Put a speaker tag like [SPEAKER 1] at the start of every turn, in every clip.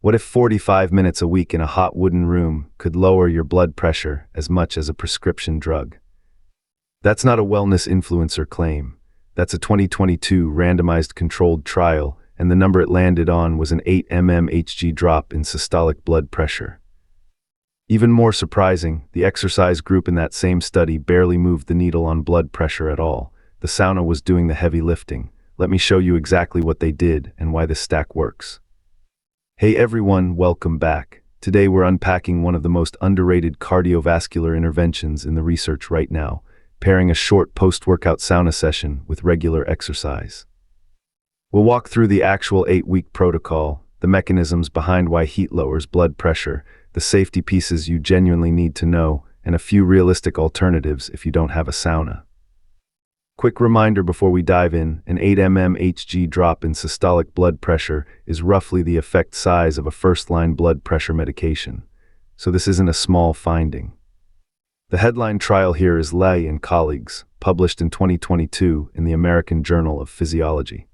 [SPEAKER 1] What if 45 minutes a week in a hot wooden room could lower your blood pressure as much as a prescription drug? That's not a wellness influencer claim. That's a 2022 randomized controlled trial, and the number it landed on was an 8 mmHg drop in systolic blood pressure. Even more surprising, the exercise group in that same study barely moved the needle on blood pressure at all. The sauna was doing the heavy lifting. Let me show you exactly what they did and why this stack works. Hey everyone, welcome back. Today we're unpacking one of the most underrated cardiovascular interventions in the research right now, pairing a short post-workout sauna session with regular exercise. We'll walk through the actual 8-week protocol, the mechanisms behind why heat lowers blood pressure, the safety pieces you genuinely need to know, and a few realistic alternatives if you don't have a sauna. Quick reminder before we dive in, an 8 mmHg drop in systolic blood pressure is roughly the effect size of a first-line blood pressure medication, so this isn't a small finding. The headline trial here is Lai and colleagues, published in 2022 in the American Journal of Physiology.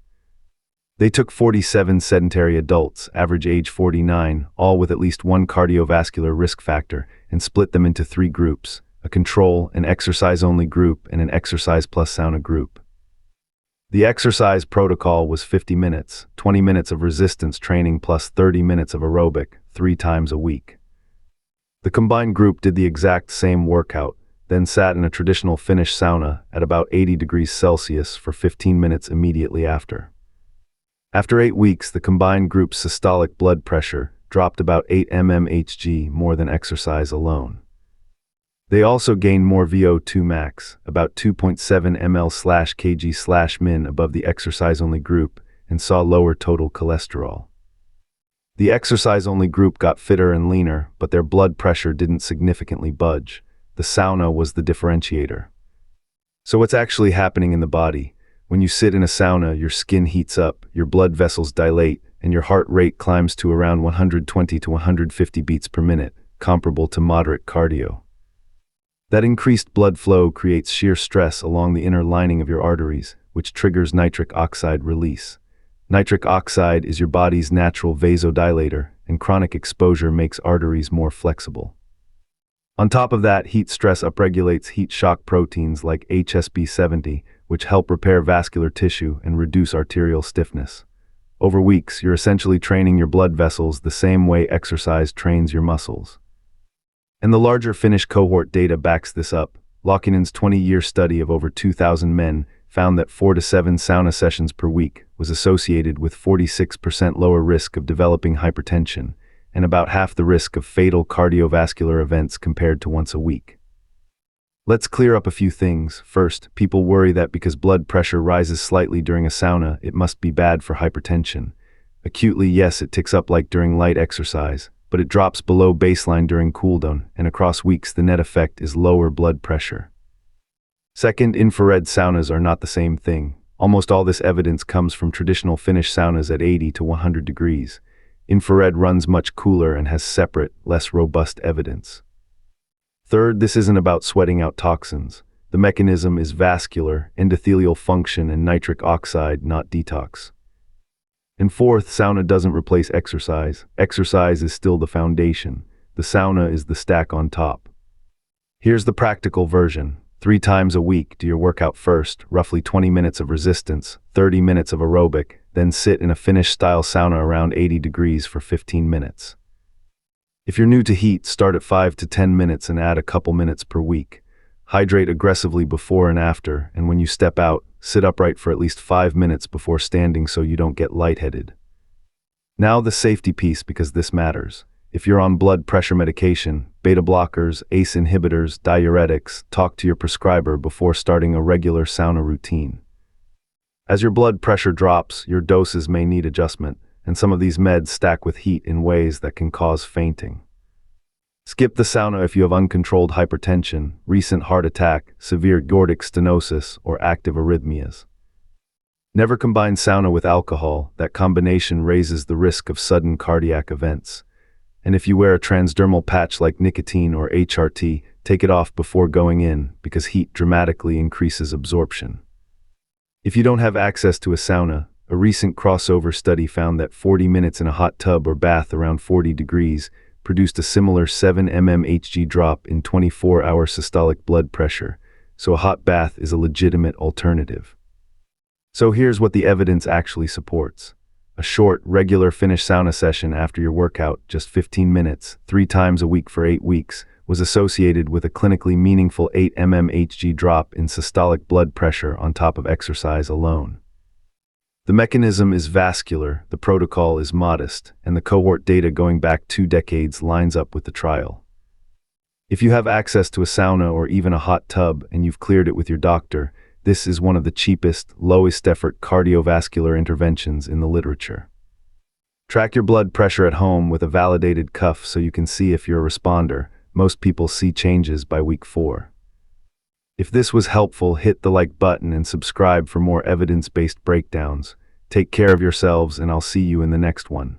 [SPEAKER 1] They took 47 sedentary adults, average age 49, all with at least one cardiovascular risk factor, and split them into 3 groups: a control, an exercise-only group, and an exercise plus sauna group. The exercise protocol was 50 minutes, 20 minutes of resistance training plus 30 minutes of aerobic, 3 times a week. The combined group did the exact same workout, then sat in a traditional Finnish sauna at about 80 degrees Celsius for 15 minutes immediately after. After 8 weeks, the combined group's systolic blood pressure dropped about 8 mmHg more than exercise alone. They also gained more VO2 max, about 2.7 ml/kg/min above the exercise-only group, and saw lower total cholesterol. The exercise-only group got fitter and leaner, but their blood pressure didn't significantly budge. The sauna was the differentiator. So what's actually happening in the body? When you sit in a sauna, your skin heats up, your blood vessels dilate, and your heart rate climbs to around 120 to 150 beats per minute, comparable to moderate cardio. That increased blood flow creates shear stress along the inner lining of your arteries, which triggers nitric oxide release. Nitric oxide is your body's natural vasodilator, and chronic exposure makes arteries more flexible. On top of that, heat stress upregulates heat shock proteins like HSP70, which help repair vascular tissue and reduce arterial stiffness. Over weeks, you're essentially training your blood vessels the same way exercise trains your muscles. And the larger Finnish cohort data backs this up. Laukkanen's 20-year study of over 2,000 men found that 4 to 7 sauna sessions per week was associated with 46% lower risk of developing hypertension and about half the risk of fatal cardiovascular events compared to once a week. Let's clear up a few things. First, people worry that because blood pressure rises slightly during a sauna, it must be bad for hypertension. Acutely, yes, it ticks up like during light exercise, but it drops below baseline during cooldown, and across weeks the net effect is lower blood pressure. Second, infrared saunas are not the same thing. Almost all this evidence comes from traditional Finnish saunas at 80 to 100 degrees. Infrared runs much cooler and has separate, less robust evidence. Third, this isn't about sweating out toxins. The mechanism is vascular, endothelial function, and nitric oxide, not detox. And fourth, sauna doesn't replace exercise. Exercise is still the foundation. The sauna is the stack on top. Here's the practical version. 3 times a week, do your workout first, roughly 20 minutes of resistance, 30 minutes of aerobic, then sit in a Finnish-style sauna around 80 degrees for 15 minutes. If you're new to heat, start at 5 to 10 minutes and add a couple minutes per week. Hydrate aggressively before and after, and when you step out, sit upright for at least 5 minutes before standing so you don't get lightheaded. Now the safety piece, because this matters. If you're on blood pressure medication, beta blockers, ACE inhibitors, diuretics, talk to your prescriber before starting a regular sauna routine. As your blood pressure drops, your doses may need adjustment, and some of these meds stack with heat in ways that can cause fainting. Skip the sauna if you have uncontrolled hypertension, recent heart attack, severe aortic stenosis, or active arrhythmias. Never combine sauna with alcohol. That combination raises the risk of sudden cardiac events. And if you wear a transdermal patch like nicotine or HRT, take it off before going in, because heat dramatically increases absorption. If you don't have access to a sauna, A recent crossover study found that 40 minutes in a hot tub or bath around 40 degrees produced a similar 7 mmHg drop in 24-hour systolic blood pressure, so a hot bath is a legitimate alternative. So here's what the evidence actually supports. A short, regular Finnish sauna session after your workout, just 15 minutes, 3 times a week for 8 weeks, was associated with a clinically meaningful 8 mmHg drop in systolic blood pressure on top of exercise alone. The mechanism is vascular, the protocol is modest, and the cohort data going back 2 decades lines up with the trial. If you have access to a sauna or even a hot tub and you've cleared it with your doctor, this is one of the cheapest, lowest-effort cardiovascular interventions in the literature. Track your blood pressure at home with a validated cuff so you can see if you're a responder. Most people see changes by week 4. If this was helpful, hit the like button and subscribe for more evidence-based breakdowns. Take care of yourselves, and I'll see you in the next one.